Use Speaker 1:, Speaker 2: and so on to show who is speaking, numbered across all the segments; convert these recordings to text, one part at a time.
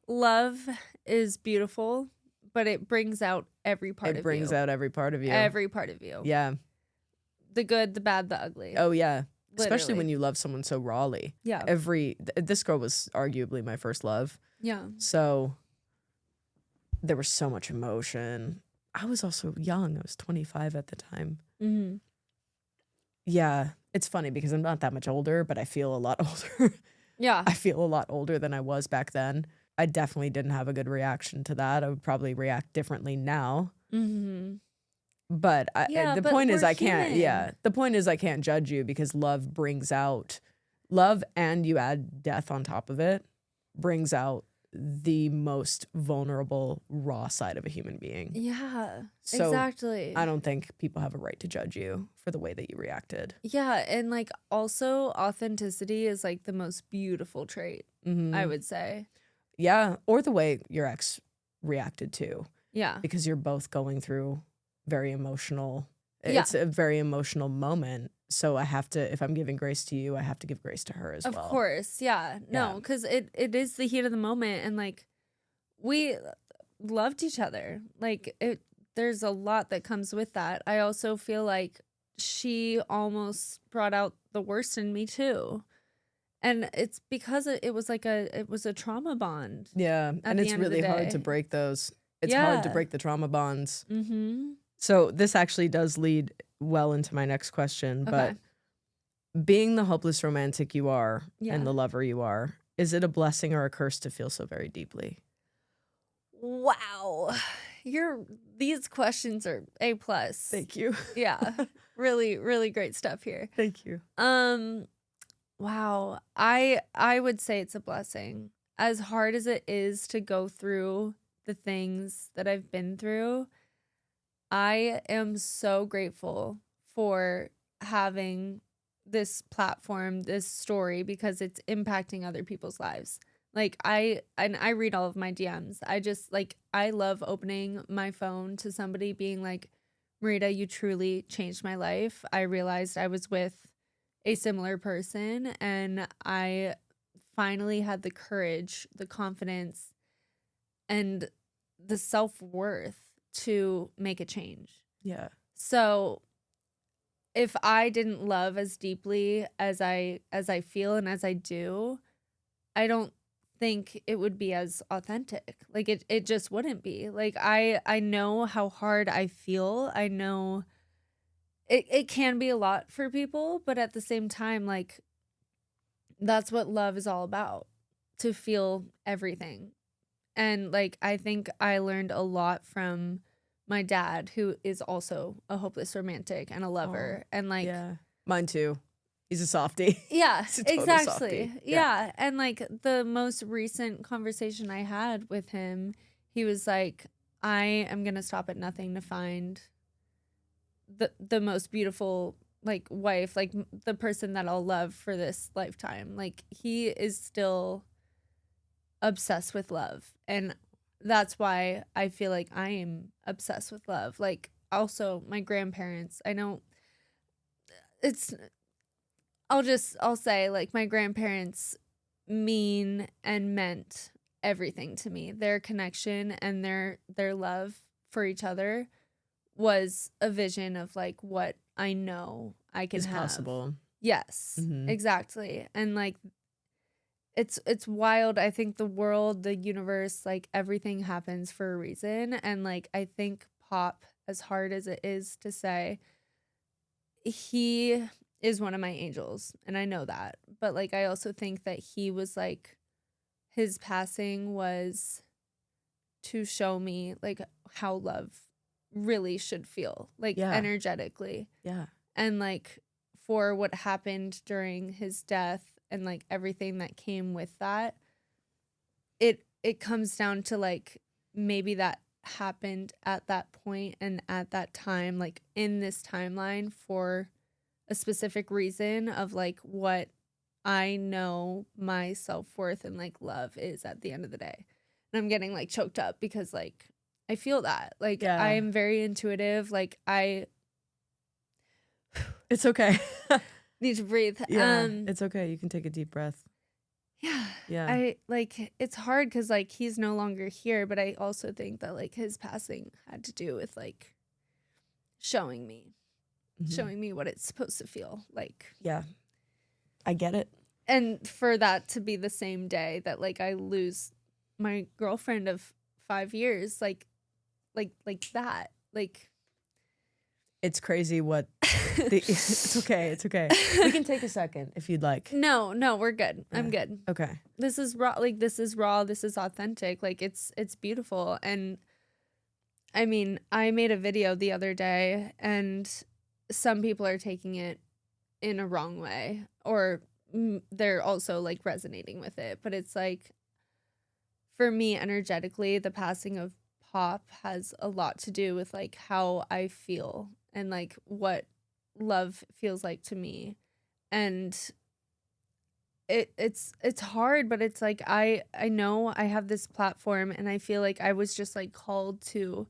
Speaker 1: love is beautiful, but it brings out every part of you.
Speaker 2: It brings out every part of you.
Speaker 1: Every part of you.
Speaker 2: Yeah.
Speaker 1: The good, the bad, the ugly.
Speaker 2: Oh, yeah.
Speaker 1: Literally.
Speaker 2: Especially when you love someone so rawly.
Speaker 1: Yeah.
Speaker 2: This girl was arguably my first love.
Speaker 1: Yeah.
Speaker 2: So there was so much emotion. I was also young. I was 25 at the time.
Speaker 1: Mm-hmm.
Speaker 2: Yeah. It's funny because I'm not that much older, but I feel a lot older.
Speaker 1: Yeah.
Speaker 2: I feel a lot older than I was back then. I definitely didn't have a good reaction to that. I would probably react differently now.
Speaker 1: Mm-hmm.
Speaker 2: But the point is I can't.
Speaker 1: human.
Speaker 2: Yeah, the point is I can't judge you because love brings out love, and you add death on top of it, brings out the most vulnerable, raw side of a human being.
Speaker 1: Yeah.
Speaker 2: So
Speaker 1: exactly.
Speaker 2: I don't think people have a right to judge you for the way that you reacted.
Speaker 1: Yeah, and like also authenticity is like the most beautiful trait, I would say.
Speaker 2: Yeah, or the way your ex reacted too,
Speaker 1: Yeah.
Speaker 2: because you're both going through very emotional.
Speaker 1: Yeah.
Speaker 2: It's a very emotional moment. So I have to, if I'm giving grace to you, I have to give grace to her as well.
Speaker 1: Of course. Yeah. No,
Speaker 2: Yeah.
Speaker 1: because it is the heat of the moment, and like we loved each other. Like there's a lot that comes with that. I also feel like she almost brought out the worst in me too. And it's because it was a trauma bond.
Speaker 2: Yeah, and
Speaker 1: the
Speaker 2: it's
Speaker 1: end of the
Speaker 2: really hard to
Speaker 1: day.
Speaker 2: break those. It's hard to
Speaker 1: Yeah.
Speaker 2: break the trauma bonds.
Speaker 1: Mm-hmm.
Speaker 2: So this actually does lead well into my next question,
Speaker 1: Okay.
Speaker 2: but being the hopeless romantic you are
Speaker 1: Yeah.
Speaker 2: and the lover you are, is it a blessing or a curse to feel so very deeply?
Speaker 1: Wow. These questions are A+.
Speaker 2: Thank you.
Speaker 1: Yeah. Really, really great stuff here.
Speaker 2: Thank you.
Speaker 1: Wow. I would say it's a blessing. As hard as it is to go through the things that I've been through, I am so grateful for having this platform, this story, because it's impacting other people's lives. Like I read all of my DMs. I love opening my phone to somebody being like, Marita, you truly changed my life. I realized I was with a similar person, and I finally had the courage, the confidence, and the self-worth to make a change.
Speaker 2: Yeah.
Speaker 1: So if I didn't love as deeply as I feel and as I do, I don't think it would be as authentic. Like it just wouldn't be. Like I know how hard I feel. I know it can be a lot for people, but at the same time, like that's what love is all about, to feel everything. And like I think I learned a lot from my dad, who is also a hopeless romantic and a lover. And like
Speaker 2: Yeah. Mine too. He's a softie.
Speaker 1: yeah,
Speaker 2: He's a total
Speaker 1: exactly.
Speaker 2: softie.
Speaker 1: Yeah. And like the most recent conversation I had with him, he was like, I am going to stop at nothing to find the most beautiful like wife, like the person that I'll love for this lifetime. Like he is still obsessed with love, and that's why I feel like I am obsessed with love. Like also my grandparents, I know I'll say like my grandparents mean and meant everything to me. Their connection and their love for each other was a vision of like what I know I can
Speaker 2: It's
Speaker 1: have.
Speaker 2: possible.
Speaker 1: Yes,
Speaker 2: Mhm.
Speaker 1: exactly. And like it's wild. I think the world, the universe, like everything happens for a reason. And like I think Pop, as hard as it is to say, he is one of my angels, and I know that. But like I also think that he was like, his passing was to show me like how love really should feel, like
Speaker 2: Yeah.
Speaker 1: energetically.
Speaker 2: Yeah.
Speaker 1: And like for what happened during his death and like everything that came with that, it comes down to like maybe that happened at that point and at that time, like in this timeline, for a specific reason of like what I know my self-worth and like love is at the end of the day. And I'm getting like choked up because like I feel that. Like
Speaker 2: Yeah.
Speaker 1: I am very intuitive. Like I
Speaker 2: It's okay.
Speaker 1: need to breathe.
Speaker 2: Yeah. It's okay. You can take a deep breath.
Speaker 1: Yeah.
Speaker 2: Yeah.
Speaker 1: I like it's hard cuz like he's no longer here, but I also think that like his passing had to do with like showing me what it's supposed to feel like.
Speaker 2: Yeah. I get it.
Speaker 1: And for that to be the same day that like I lose my girlfriend of 5 years like that. Like
Speaker 2: It's crazy what it's okay. It's okay. We can take a second if you'd like.
Speaker 1: No, we're good. I'm good.
Speaker 2: Okay.
Speaker 1: This is raw. Like this is raw. This is authentic. Like it's beautiful. And I mean, I made a video the other day, and some people are taking it in a wrong way, or they're also like resonating with it. But it's like, for me, energetically, the passing of Pop has a lot to do with like how I feel and like what love feels like to me. And it's hard, but it's like I know I have this platform, and I feel like I was just like called to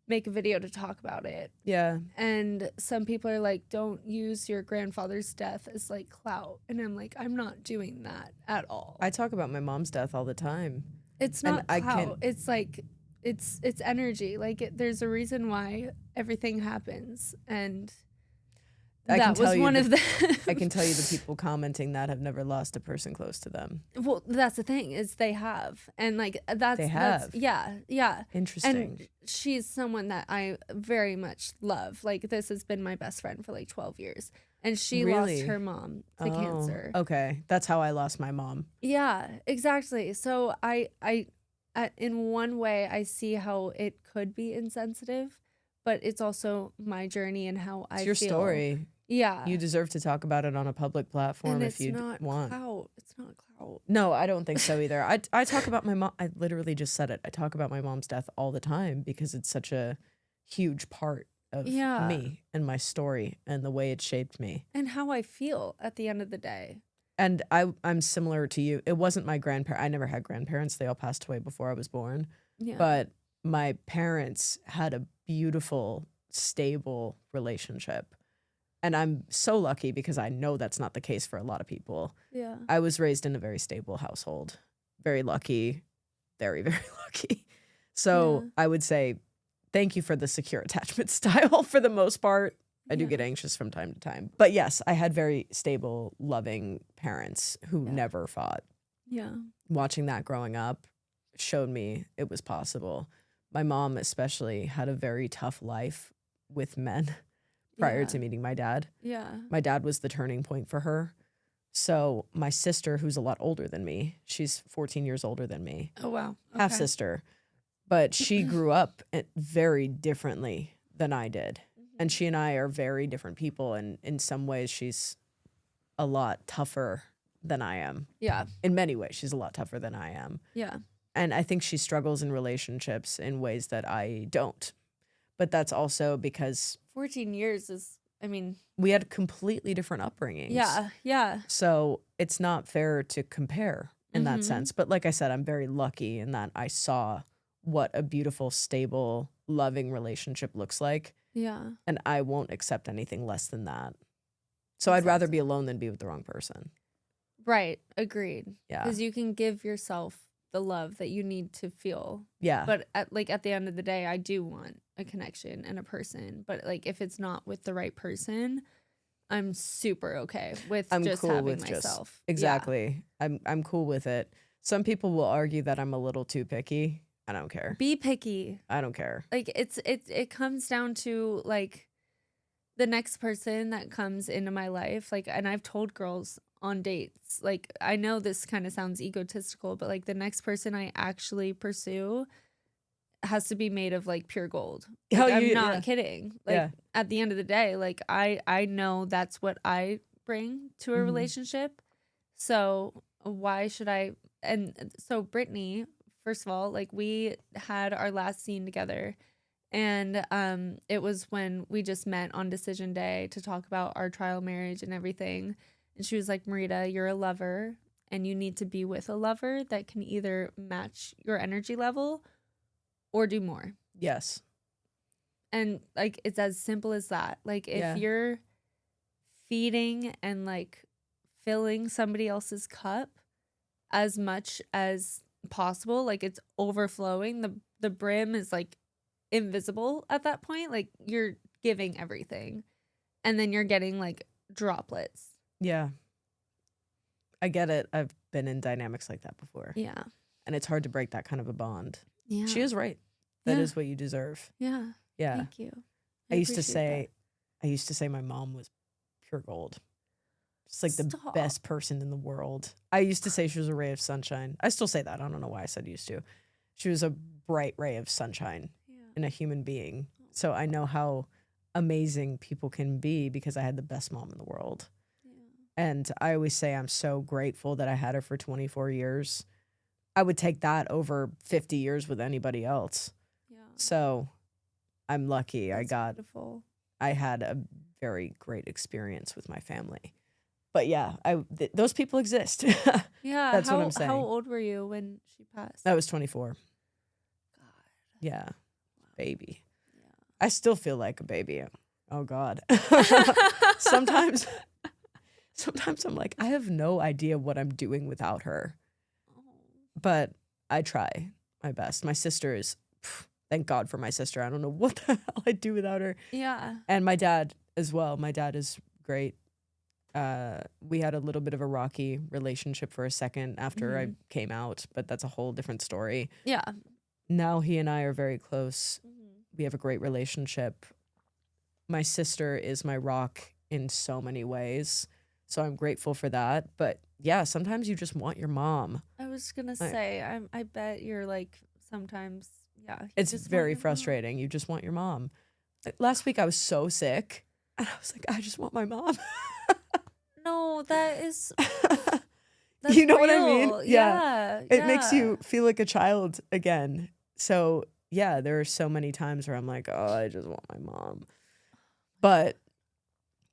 Speaker 1: make a video to talk about it.
Speaker 2: Yeah.
Speaker 1: And some people are like, don't use your grandfather's death as like clout. And I'm like, I'm not doing that at all.
Speaker 2: I talk about my mom's death all the time.
Speaker 1: It's not clout. It's like it's energy. Like there's a reason why everything happens, and that was one of the.
Speaker 2: I can tell you the people commenting that have never lost a person close to them.
Speaker 1: Well, that's the thing, is they have, and like that's yeah.
Speaker 2: Interesting.
Speaker 1: And she's someone that I very much love. Like this has been my best friend for like 12 years, and she lost her mom to cancer.
Speaker 2: Okay, that's how I lost my mom.
Speaker 1: Yeah, exactly. So I in one way I see how it could be insensitive, but it's also my journey and how I feel.
Speaker 2: It's your story.
Speaker 1: Yeah.
Speaker 2: You deserve to talk about it on a public platform
Speaker 1: and
Speaker 2: if you want.
Speaker 1: Clout. It's not clout.
Speaker 2: No, I don't think so either. I talk about my mom. I literally just said it. I talk about my mom's death all the time because it's such a huge part of me and my story and the way it shaped me.
Speaker 1: And how I feel at the end of the day.
Speaker 2: And I'm similar to you. It wasn't my grandparents. I never had grandparents. They all passed away before I was born.
Speaker 1: Yeah.
Speaker 2: But my parents had a beautiful, stable relationship. And I'm so lucky because I know that's not the case for a lot of people.
Speaker 1: Yeah.
Speaker 2: I was raised in a very stable household. Very lucky. Very, very lucky. So I would say thank you for the secure attachment style for the most part. I do get anxious from time to time. But yes, I had very stable, loving parents who never fought.
Speaker 1: Yeah.
Speaker 2: Watching that growing up showed me it was possible. My mom especially had a very tough life with men prior to meeting my dad.
Speaker 1: Yeah.
Speaker 2: My dad was the turning point for her. So my sister, who's a lot older than me, she's 14 years older than me.
Speaker 1: Oh, wow. Okay.
Speaker 2: Half sister. But she grew up very differently than I did. And she and I are very different people. And in some ways, she's a lot tougher than I am.
Speaker 1: Yeah.
Speaker 2: In many ways, she's a lot tougher than I am.
Speaker 1: Yeah.
Speaker 2: And I think she struggles in relationships in ways that I don't. But that's also because
Speaker 1: 14 years is, I mean,
Speaker 2: we had completely different upbringings.
Speaker 1: Yeah. Yeah.
Speaker 2: So it's not fair to compare in that sense. But like I said, I'm very lucky in that I saw what a beautiful, stable, loving relationship looks like.
Speaker 1: Yeah.
Speaker 2: And I won't accept anything less than that. So I'd rather be alone than be with the wrong person.
Speaker 1: Right. Agreed.
Speaker 2: Yeah.
Speaker 1: Because you can give yourself the love that you need to feel.
Speaker 2: Yeah.
Speaker 1: But at the end of the day, I do want a connection and a person. But like if it's not with the right person, I'm super okay with just
Speaker 2: cool
Speaker 1: having
Speaker 2: with
Speaker 1: myself.
Speaker 2: Exactly. I'm cool with it. Some people will argue that I'm a little too picky. I don't care.
Speaker 1: Be picky.
Speaker 2: I don't care.
Speaker 1: Like it comes down to like the next person that comes into my life. Like, and I've told girls on dates, like, I know this kind of sounds egotistical, but like the next person I actually pursue has to be made of like pure gold. Like, I'm not kidding. Like at the end of the day, like I know that's what I bring to a relationship. So why should I? And so Brittany, first of all, like we had our last scene together, and it was when we just met on decision day to talk about our trial marriage and everything. And she was like, Marita, you're a lover, and you need to be with a lover that can either match your energy level or do more.
Speaker 2: Yes.
Speaker 1: And like it's as simple as that. Like if you're feeding and like filling somebody else's cup, as much as possible. Like it's overflowing. The brim is like invisible at that point. Like you're giving everything. And then you're getting like droplets.
Speaker 2: Yeah. I get it. I've been in dynamics like that before.
Speaker 1: Yeah.
Speaker 2: And it's hard to break that kind of a bond.
Speaker 1: Yeah.
Speaker 2: She is right. That
Speaker 1: Yeah.
Speaker 2: is what you deserve.
Speaker 1: Yeah.
Speaker 2: Yeah.
Speaker 1: Thank you.
Speaker 2: I used to say my mom was pure gold. Just like the
Speaker 1: Stop.
Speaker 2: best person in the world. I used to say she was a ray of sunshine. I still say that. I don't know why I said used to. She was a bright ray of sunshine in a human being. So I know how amazing people can be because I had the best mom in the world.
Speaker 1: Yeah.
Speaker 2: And I always say I'm so grateful that I had her for 24 years. I would take that over 50 years with anybody else.
Speaker 1: Yeah.
Speaker 2: So I'm lucky.
Speaker 1: That's beautiful.
Speaker 2: I had a very great experience with my family. But yeah, those people exist.
Speaker 1: Yeah.
Speaker 2: That's what I'm saying.
Speaker 1: How old were you when she passed?
Speaker 2: I was 24.
Speaker 1: God.
Speaker 2: Yeah.
Speaker 1: Wow.
Speaker 2: Baby.
Speaker 1: Yeah.
Speaker 2: I still feel like a baby. Oh God. Sometimes I'm like, I have no idea what I'm doing without her.
Speaker 1: Oh.
Speaker 2: But I try my best. My sister is, thank God for my sister. I don't know what the hell I'd do without her.
Speaker 1: Yeah.
Speaker 2: And my dad as well. My dad is great. We had a little bit of a rocky relationship for a second after I came out, but that's a whole different story.
Speaker 1: Yeah.
Speaker 2: Now he and I are very close.
Speaker 1: Mm-hmm.
Speaker 2: We have a great relationship. My sister is my rock in so many ways. So I'm grateful for that. But yeah, sometimes you just want your mom.
Speaker 1: I was gonna say, I bet you're like sometimes, yeah.
Speaker 2: It's very frustrating. You just want your mom. Last week I was so sick, and I was like, I just want my mom.
Speaker 1: No, that is.
Speaker 2: You know what I mean?
Speaker 1: Real. Yeah.
Speaker 2: It makes you feel like a child again. So yeah, there are so many times where I'm like, oh, I just want my mom. But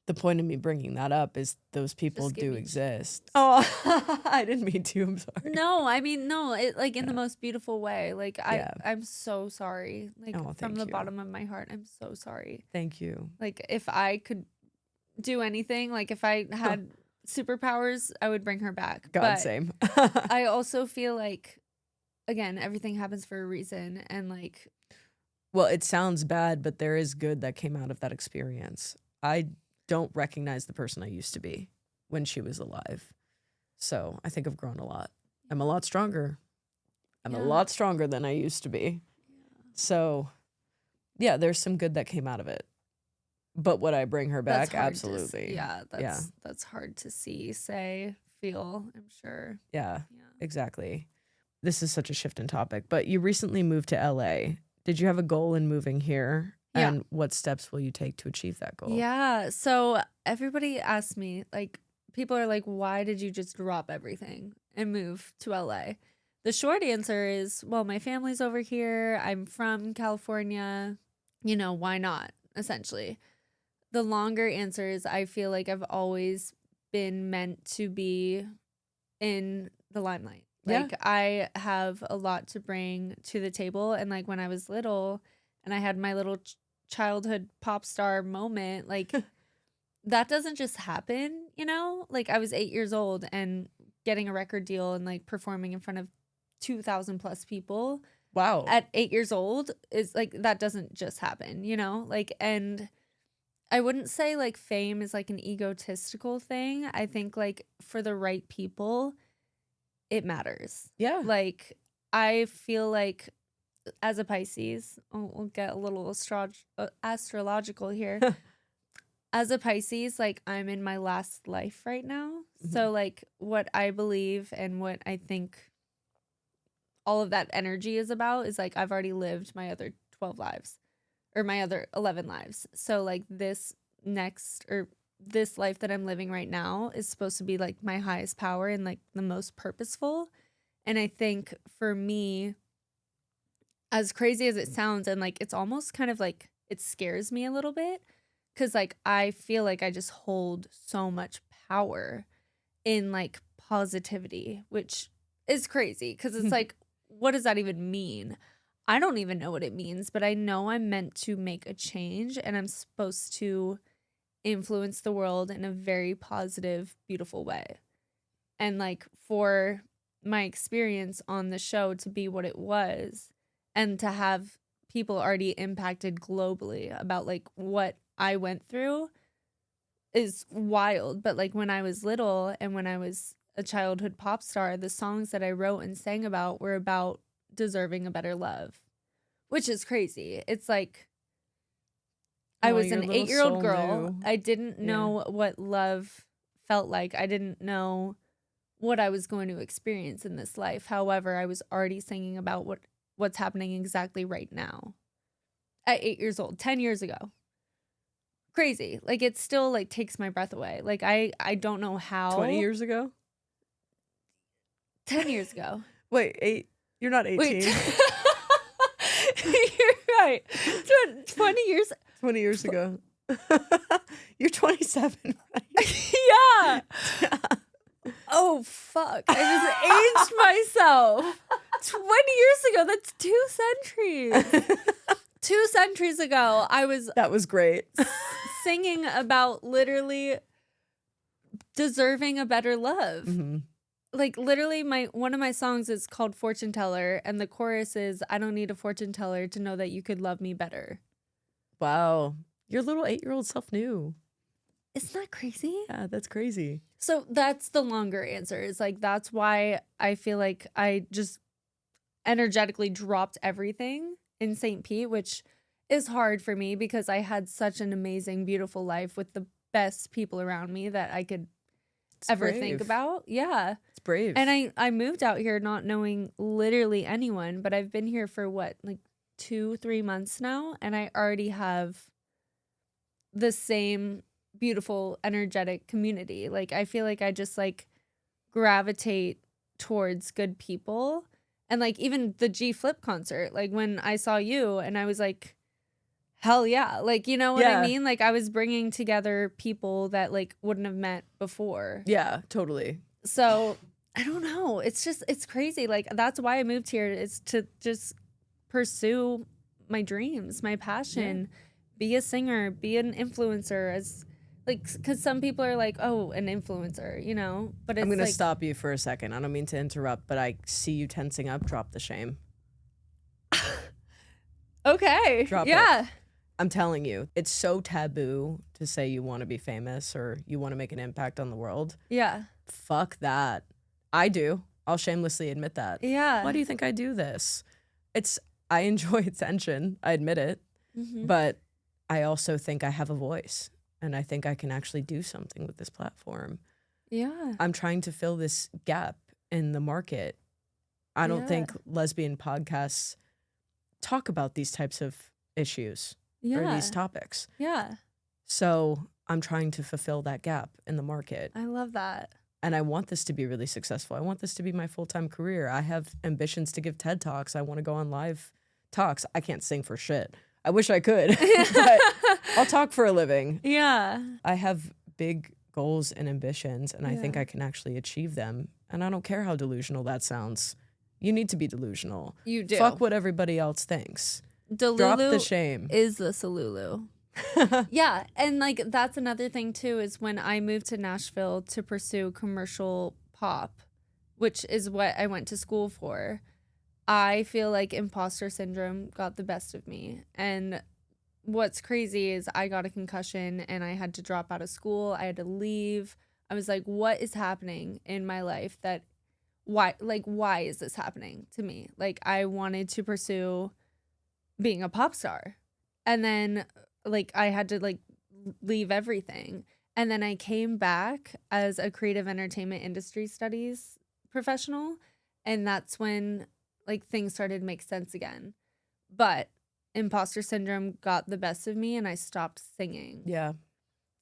Speaker 2: the point of me bringing that up is those people do exist. Oh, I didn't mean to. I'm sorry.
Speaker 1: No, I mean, no, it like in the most beautiful way. Like I'm so sorry. Like from the bottom of my heart, I'm so sorry.
Speaker 2: Thank you.
Speaker 1: Like if I could do anything, like if I had superpowers, I would bring her back.
Speaker 2: God, same.
Speaker 1: I also feel like, again, everything happens for a reason. And like,
Speaker 2: well, it sounds bad, but there is good that came out of that experience. I don't recognize the person I used to be when she was alive. So I think I've grown a lot. I'm a lot stronger. I'm a lot stronger than I used to be. So yeah, there's some good that came out of it. But would I bring her back? Absolutely.
Speaker 1: That's hard to see, say, feel, I'm sure.
Speaker 2: Yeah, exactly. This is such a shift in topic, but you recently moved to LA. Did you have a goal in moving here?
Speaker 1: Yeah.
Speaker 2: And what steps will you take to achieve that goal?
Speaker 1: Yeah. So everybody asks me, like, people are like, why did you just drop everything and move to LA? The short answer is, well, my family's over here. I'm from California. You know, why not, essentially? The longer answer is I feel like I've always been meant to be in the limelight. Like I have a lot to bring to the table. And like when I was little and I had my little childhood pop star moment, like that doesn't just happen, you know? Like I was 8 years old and getting a record deal and like performing in front of 2,000 plus people.
Speaker 2: Wow.
Speaker 1: At 8 years old is like, that doesn't just happen, you know? Like, and I wouldn't say like fame is like an egotistical thing. I think like for the right people, it matters.
Speaker 2: Yeah.
Speaker 1: Like I feel like as a Pisces, we'll get a little astrological here. As a Pisces, like I'm in my last life right now. Mm-hmm. So like what I believe and what I think all of that energy is about is like I've already lived my other 12 lives or my other 11 lives. So like this life that I'm living right now is supposed to be like my highest power and like the most purposeful. And I think for me, as crazy as it sounds, and like it's almost kind of like it scares me a little bit because like I feel like I just hold so much power in like positivity, which is crazy because it's like, what does that even mean? I don't even know what it means, but I know I'm meant to make a change and I'm supposed to influence the world in a very positive, beautiful way. And like for my experience on the show to be what it was and to have people already impacted globally about like what I went through is wild. But like when I was little and when I was a childhood pop star, the songs that I wrote and sang about were about deserving a better love, which is crazy. It's like I was
Speaker 2: your
Speaker 1: an
Speaker 2: little
Speaker 1: 8-year-old
Speaker 2: soul
Speaker 1: girl.
Speaker 2: knew.
Speaker 1: I didn't know what love felt like. I didn't know what I was going to experience in this life. However, I was already singing about what's happening exactly right now at 8 years old, 10 years ago. Crazy. Like it still like takes my breath away. Like I don't know how.
Speaker 2: 20 years ago?
Speaker 1: 10 years ago.
Speaker 2: Wait, 8? You're not 18.
Speaker 1: Wait. You're right. 20 years.
Speaker 2: 20 years ago. You're 27, right?
Speaker 1: Yeah. Oh, fuck. I just aged myself. 20 years ago. That's 2 centuries. 2 centuries ago, I was
Speaker 2: That was great.
Speaker 1: singing about literally deserving a better love.
Speaker 2: Mm-hmm.
Speaker 1: Like literally one of my songs is called Fortune Teller, and the chorus is, I don't need a fortune teller to know that you could love me better.
Speaker 2: Wow. Your little 8-year-old self knew.
Speaker 1: Isn't that crazy?
Speaker 2: Yeah, that's crazy.
Speaker 1: So that's the longer answer. Is like that's why I feel like I just energetically dropped everything in St. Pete, which is hard for me because I had such an amazing, beautiful life with the best people around me that I could ever think about. Yeah.
Speaker 2: It's brave.
Speaker 1: And I moved out here not knowing literally anyone, but I've been here for what, like 2-3 months now, and I already have the same beautiful, energetic community. Like I feel like I just like gravitate towards good people. And like even the G Flip concert, like when I saw you and I was like, hell yeah. Like, you know what I mean? Like I was bringing together people that like wouldn't have met before.
Speaker 2: Yeah, totally.
Speaker 1: So I don't know. It's crazy. Like that's why I moved here, is to just pursue my dreams, my passion, be a singer, be an influencer, as like, because some people are like, oh, an influencer, you know, but it's
Speaker 2: I'm going to
Speaker 1: like,
Speaker 2: stop you for a second. I don't mean to interrupt, but I see you tensing up. Drop the shame.
Speaker 1: okay.
Speaker 2: Drop
Speaker 1: yeah.
Speaker 2: it. I'm telling you, it's so taboo to say you want to be famous or you want to make an impact on the world.
Speaker 1: Yeah.
Speaker 2: Fuck that. I do. I'll shamelessly admit that.
Speaker 1: Yeah.
Speaker 2: Why do you think I do this? I enjoy attention. I admit it.
Speaker 1: Mm-hmm.
Speaker 2: But I also think I have a voice. And I think I can actually do something with this platform.
Speaker 1: Yeah.
Speaker 2: I'm trying to fill this gap in the market. I don't think lesbian podcasts talk about these types of issues or these topics.
Speaker 1: Yeah.
Speaker 2: So I'm trying to fulfill that gap in the market.
Speaker 1: I love that.
Speaker 2: And I want this to be really successful. I want this to be my full-time career. I have ambitions to give TED Talks. I want to go on live talks. I can't sing for shit. I wish I could, but I'll talk for a living.
Speaker 1: Yeah.
Speaker 2: I have big goals and ambitions, and I think I can actually achieve them. And I don't care how delusional that sounds. You need to be delusional.
Speaker 1: You do.
Speaker 2: Fuck what everybody else thinks.
Speaker 1: Delulu
Speaker 2: Drop the shame.
Speaker 1: is the Salulu. Yeah. And like that's another thing too, is when I moved to Nashville to pursue commercial pop, which is what I went to school for, I feel like imposter syndrome got the best of me. And what's crazy is I got a concussion and I had to drop out of school. I had to leave. I was like, what is happening in my life why is this happening to me? Like I wanted to pursue being a pop star. And then like I had to like leave everything. And then I came back as a creative entertainment industry studies professional. And that's when like things started to make sense again. But imposter syndrome got the best of me and I stopped singing.
Speaker 2: Yeah.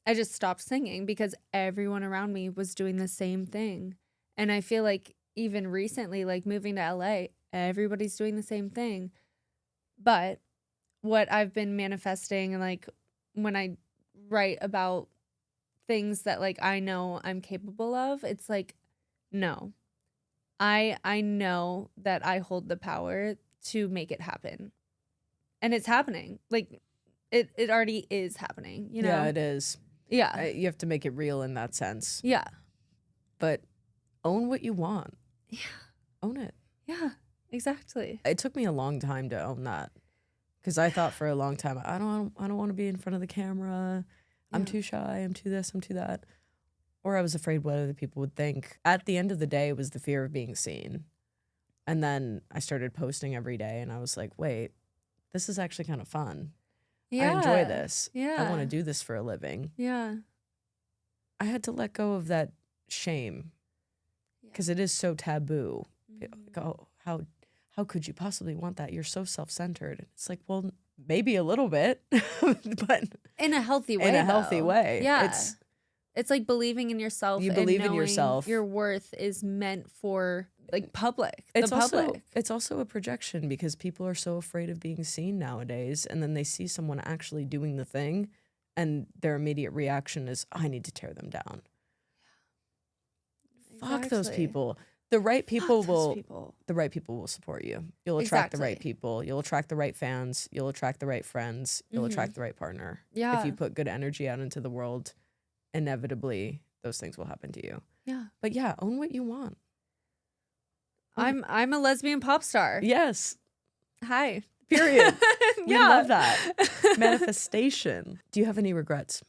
Speaker 1: I just stopped singing because everyone around me was doing the same thing. And I feel like even recently, like moving to LA, everybody's doing the same thing. But what I've been manifesting, and like when I write about things that like I know I'm capable of, it's like, no. I know that I hold the power to make it happen. And it's happening. Like it already is happening, you know?
Speaker 2: Yeah, it is.
Speaker 1: Yeah.
Speaker 2: You have to make it real in that sense.
Speaker 1: Yeah.
Speaker 2: But own what you want.
Speaker 1: Yeah.
Speaker 2: own it.
Speaker 1: Yeah, exactly.
Speaker 2: It took me a long time to own that because I thought for a long time, I don't want to be in front of the camera. I'm too shy. I'm too this. I'm too that. Or I was afraid what other people would think. At the end of the day, it was the fear of being seen. And then I started posting every day and I was like, wait, this is actually kind of fun.
Speaker 1: Yeah.
Speaker 2: I enjoy this.
Speaker 1: Yeah.
Speaker 2: I want to do this for a living.
Speaker 1: Yeah.
Speaker 2: I had to let go of that shame because it is so taboo. Like, oh, how could you possibly want that? You're so self-centered. It's like, well, maybe a little bit, but
Speaker 1: in a healthy way.
Speaker 2: In a healthy way.
Speaker 1: Yeah. It's like believing in yourself.
Speaker 2: You believe in yourself.
Speaker 1: Your worth is meant for like public.
Speaker 2: It's also a projection because people are so afraid of being seen nowadays, and then they see someone actually doing the thing, and their immediate reaction is, I need to tear them down. Yeah. Fuck those people. The right people will support you. You'll attract the right people. You'll attract the right fans. You'll attract the right friends. You'll attract the right partner.
Speaker 1: Yeah.
Speaker 2: If you put good energy out into the world, inevitably those things will happen to you.
Speaker 1: Yeah.
Speaker 2: But yeah, own what you want.
Speaker 1: I'm a lesbian pop star.
Speaker 2: Yes.
Speaker 1: Hi.
Speaker 2: Period. We love that. Manifestation. Do you have any regrets?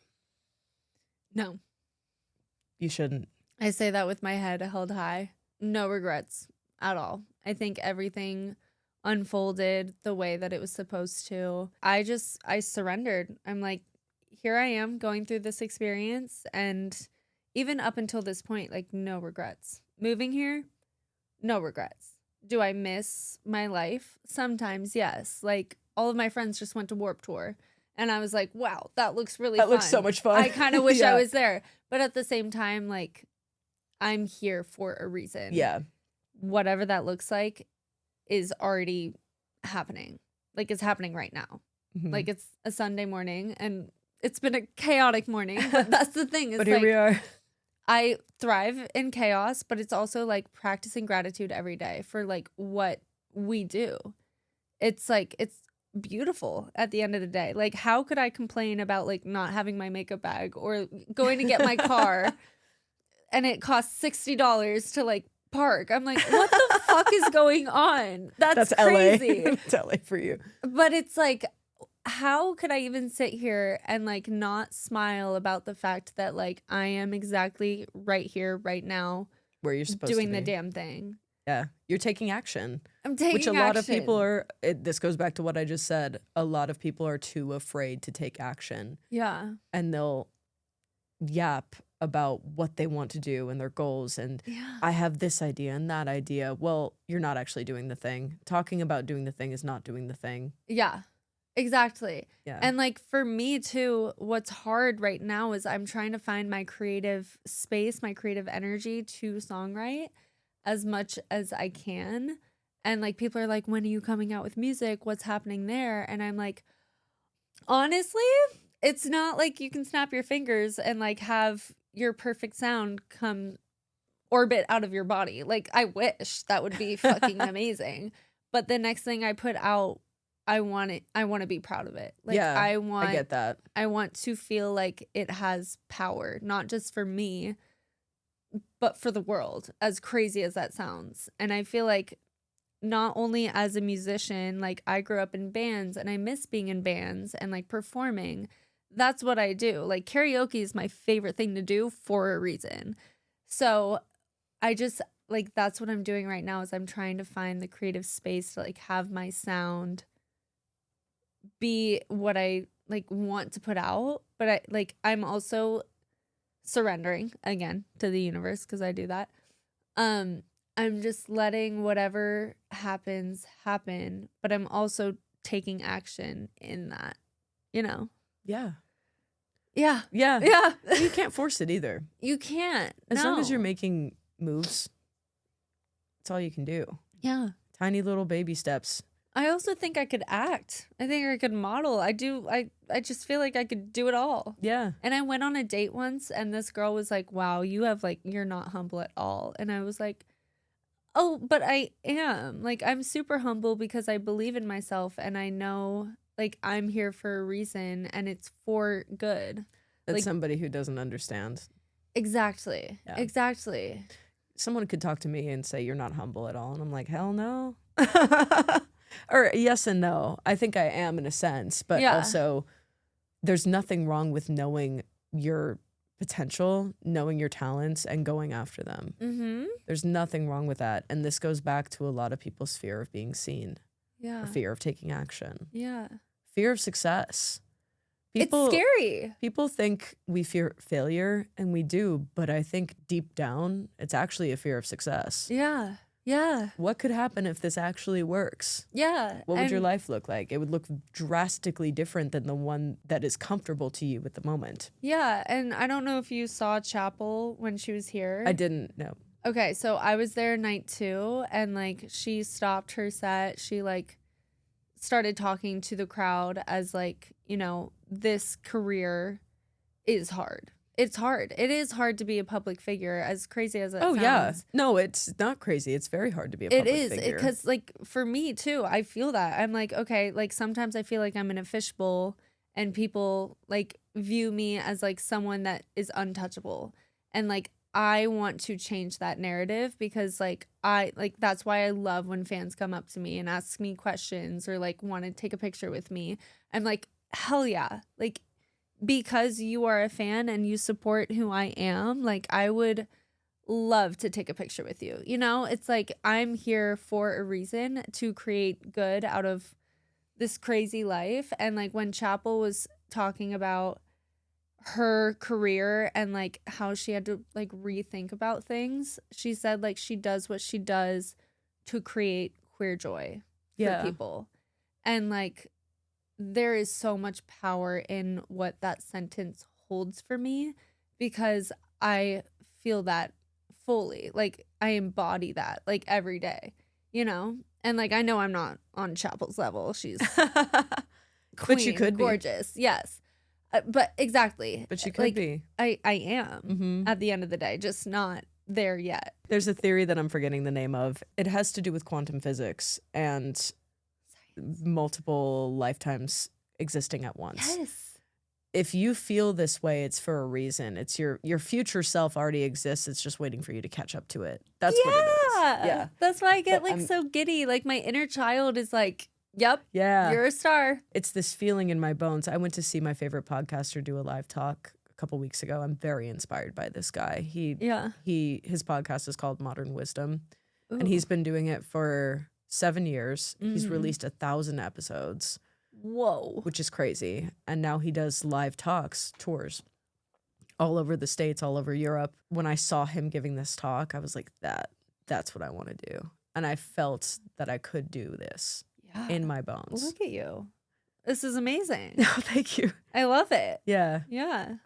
Speaker 1: No.
Speaker 2: You shouldn't.
Speaker 1: I say that with my head held high. No regrets at all. I think everything unfolded the way that it was supposed to. I surrendered. I'm like, here I am going through this experience, and even up until this point, like, no regrets. Moving here, no regrets. Do I miss my life? Sometimes, yes. Like, all of my friends just went to Warped Tour, and I was like, wow, that looks really fun.
Speaker 2: That looks so much fun.
Speaker 1: I kind of wish I was there. But at the same time, like, I'm here for a reason.
Speaker 2: Yeah.
Speaker 1: Whatever that looks like is already happening. Like, it's happening right now.
Speaker 2: Mm-hmm.
Speaker 1: Like, it's a Sunday morning, and it's been a chaotic morning, but that's the thing.
Speaker 2: But here we are.
Speaker 1: I thrive in chaos, but it's also like practicing gratitude every day for like what we do. It's like, it's beautiful at the end of the day. Like, how could I complain about like not having my makeup bag or going to get my car and it costs $60 to like park? I'm like, what the fuck is going on? That's crazy.
Speaker 2: LA. It's LA for you.
Speaker 1: But it's like, how could I even sit here and like not smile about the fact that like I am exactly right here, right now,
Speaker 2: where you're supposed
Speaker 1: doing
Speaker 2: to be.
Speaker 1: the damn thing.
Speaker 2: Yeah, you're taking action.
Speaker 1: I'm taking
Speaker 2: which a
Speaker 1: action.
Speaker 2: lot of people are. This goes back to what I just said. A lot of people are too afraid to take action.
Speaker 1: Yeah,
Speaker 2: and they'll yap about what they want to do and their goals. And I have this idea and that idea. Well, you're not actually doing the thing. Talking about doing the thing is not doing the thing.
Speaker 1: Yeah. Exactly.
Speaker 2: Yeah.
Speaker 1: And like for me too, what's hard right now is I'm trying to find my creative space, my creative energy to songwrite as much as I can. And like people are like, when are you coming out with music? What's happening there? And I'm like, honestly, it's not like you can snap your fingers and like have your perfect sound come orbit out of your body. Like, I wish that would be fucking amazing. But the next thing I put out, I want to be proud of it. Like,
Speaker 2: yeah,
Speaker 1: I
Speaker 2: get that.
Speaker 1: I want to feel like it has power, not just for me, but for the world, as crazy as that sounds. And I feel like not only as a musician, like I grew up in bands and I miss being in bands and like performing. That's what I do. Like karaoke is my favorite thing to do for a reason. So I just like, that's what I'm doing right now is I'm trying to find the creative space to like have my sound be what I like want to put out, but I'm also surrendering again to the universe because I do that. I'm just letting whatever happens happen, but I'm also taking action in that, you know?
Speaker 2: Yeah.
Speaker 1: Yeah.
Speaker 2: Yeah.
Speaker 1: Yeah.
Speaker 2: You can't force it either.
Speaker 1: You can't.
Speaker 2: As long as you're making moves, that's all you can do.
Speaker 1: Yeah.
Speaker 2: Tiny little baby steps.
Speaker 1: I also think I could act. I think I could model. I just feel like I could do it all.
Speaker 2: Yeah.
Speaker 1: And I went on a date once and this girl was like, wow, you're not humble at all. And I was like, oh, but I am. Like, I'm super humble because I believe in myself and I know like I'm here for a reason and it's for good.
Speaker 2: That's
Speaker 1: like,
Speaker 2: somebody who doesn't understand.
Speaker 1: Exactly. Yeah. Exactly.
Speaker 2: someone could talk to me and say, you're not humble at all. And I'm like, hell no. Or yes and no. I think I am in a sense, but also there's nothing wrong with knowing your potential, knowing your talents, and going after them.
Speaker 1: Mm-hmm.
Speaker 2: There's nothing wrong with that. And this goes back to a lot of people's fear of being seen.
Speaker 1: Yeah.
Speaker 2: Or fear of taking action.
Speaker 1: Yeah.
Speaker 2: Fear of success.
Speaker 1: It's scary.
Speaker 2: People think we fear failure, and we do, but I think deep down, it's actually a fear of success.
Speaker 1: Yeah. Yeah.
Speaker 2: What could happen if this actually works?
Speaker 1: Yeah.
Speaker 2: What would your life look like? It would look drastically different than the one that is comfortable to you at the moment.
Speaker 1: Yeah. And I don't know if you saw Chapel when she was here.
Speaker 2: I didn't know.
Speaker 1: Okay, so I was there night 2, and like she stopped her set. She like started talking to the crowd as like, you know, this career is hard. It's hard. It is hard to be a public figure, as crazy as it sounds.
Speaker 2: Yeah. No, it's not crazy. It's very hard to be a public figure.
Speaker 1: It is, because like for me too, I feel that. I'm like, okay, like sometimes I feel like I'm in a fishbowl and people like view me as like someone that is untouchable. And like I want to change that narrative, because like that's why I love when fans come up to me and ask me questions or like want to take a picture with me. I'm like, hell yeah. Like, because you are a fan and you support who I am, like I would love to take a picture with you. You know, it's like I'm here for a reason, to create good out of this crazy life. And like when Chapel was talking about her career and like how she had to like rethink about things, she said like she does what she does to create queer joy for people. And like there is so much power in what that sentence holds for me, because I feel that fully. Like I embody that like every day, you know? And like I know I'm not on Chapel's level. She's queen,
Speaker 2: but you could
Speaker 1: gorgeous. Yes. But exactly.
Speaker 2: But you could
Speaker 1: like,
Speaker 2: be.
Speaker 1: I am at the end of the day, just not there yet.
Speaker 2: There's a theory that I'm forgetting the name of. It has to do with quantum physics and multiple lifetimes existing at once.
Speaker 1: Yes.
Speaker 2: If you feel this way, it's for a reason. It's your future self already exists. It's just waiting for you to catch up to it. That's what it is. Yeah.
Speaker 1: That's why I get like so giddy. Like my inner child is like, yep.
Speaker 2: Yeah.
Speaker 1: You're a star.
Speaker 2: It's this feeling in my bones. I went to see my favorite podcaster do a live talk a couple weeks ago. I'm very inspired by this guy. His podcast is called Modern Wisdom. Ooh. And he's been doing it for 7 years. He's released 1,000 episodes.
Speaker 1: Whoa.
Speaker 2: Which is crazy. And now he does live talks, tours all over the States, all over Europe. When I saw him giving this talk, I was like, that's what I want to do. And I felt that I could do this in my bones.
Speaker 1: Look at you. This is amazing.
Speaker 2: No, thank you.
Speaker 1: I love it.
Speaker 2: Yeah.
Speaker 1: Yeah.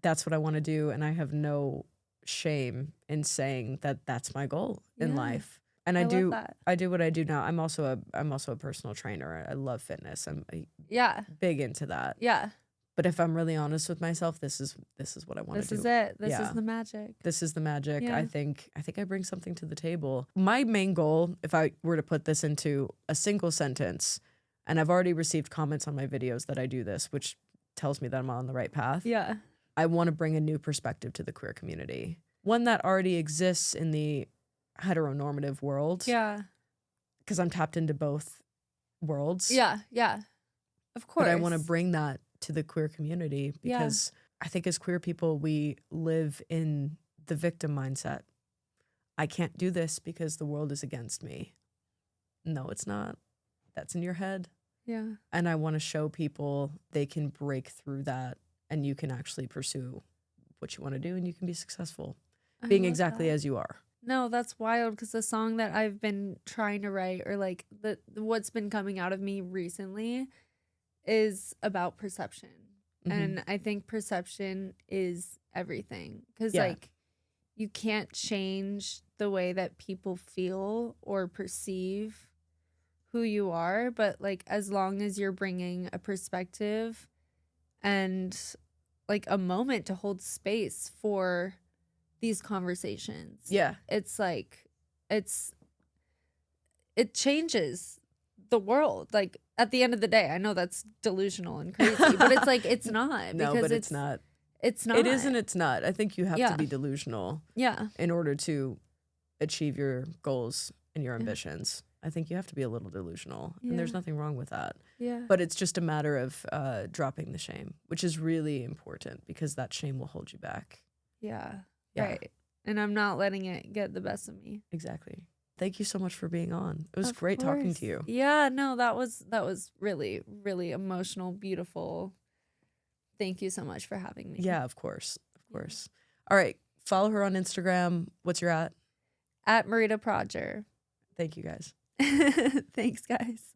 Speaker 2: That's what I want to do. And I have no shame in saying that that's my goal in life. And I do what I do now. I'm also a personal trainer. I love fitness. I'm big into that.
Speaker 1: Yeah.
Speaker 2: But if I'm really honest with myself, this is what I want to do.
Speaker 1: This is it. This is the magic.
Speaker 2: This is the magic.
Speaker 1: Yeah.
Speaker 2: I think I bring something to the table. My main goal, if I were to put this into a single sentence, and I've already received comments on my videos that I do this, which tells me that I'm on the right path.
Speaker 1: Yeah.
Speaker 2: I want to bring a new perspective to the queer community. One that already exists in the heteronormative world.
Speaker 1: Yeah.
Speaker 2: Because I'm tapped into both worlds.
Speaker 1: Yeah. Yeah. Of course.
Speaker 2: But I want to bring that to the queer community, because I think as queer people, we live in the victim mindset. I can't do this because the world is against me. No, it's not. That's in your head.
Speaker 1: Yeah.
Speaker 2: And I want to show people they can break through that, and you can actually pursue what you want to do, and you can be successful being exactly as you are.
Speaker 1: No, that's wild, because the song that I've been trying to write, or like what's been coming out of me recently, is about perception. And I think perception is everything, because like you can't change the way that people feel or perceive who you are, but like as long as you're bringing a perspective and like a moment to hold space for these conversations, it's like it changes the world. Like at the end of the day, I know that's delusional and crazy, but it's like it's not.
Speaker 2: No, but it's not.
Speaker 1: It's not.
Speaker 2: It is and it's not. I think you have
Speaker 1: Yeah.
Speaker 2: to be delusional
Speaker 1: Yeah.
Speaker 2: in order to achieve your goals and your ambitions. I think you have to be a little delusional, and there's
Speaker 1: Yeah.
Speaker 2: nothing wrong with that.
Speaker 1: Yeah.
Speaker 2: But it's just a matter of dropping the shame, which is really important because that shame will hold you back.
Speaker 1: Yeah.
Speaker 2: Yeah.
Speaker 1: Right. And I'm not letting it get the best of me.
Speaker 2: Exactly. Thank you so much for being on. It was
Speaker 1: Of
Speaker 2: great talking
Speaker 1: course.
Speaker 2: to you.
Speaker 1: Yeah, no, that was really, really emotional, beautiful. Thank you so much for having me.
Speaker 2: Yeah, of course. Of course. All right. Follow her on Instagram. What's your at?
Speaker 1: At Marita Prodger.
Speaker 2: Thank you guys.
Speaker 1: Thanks, guys.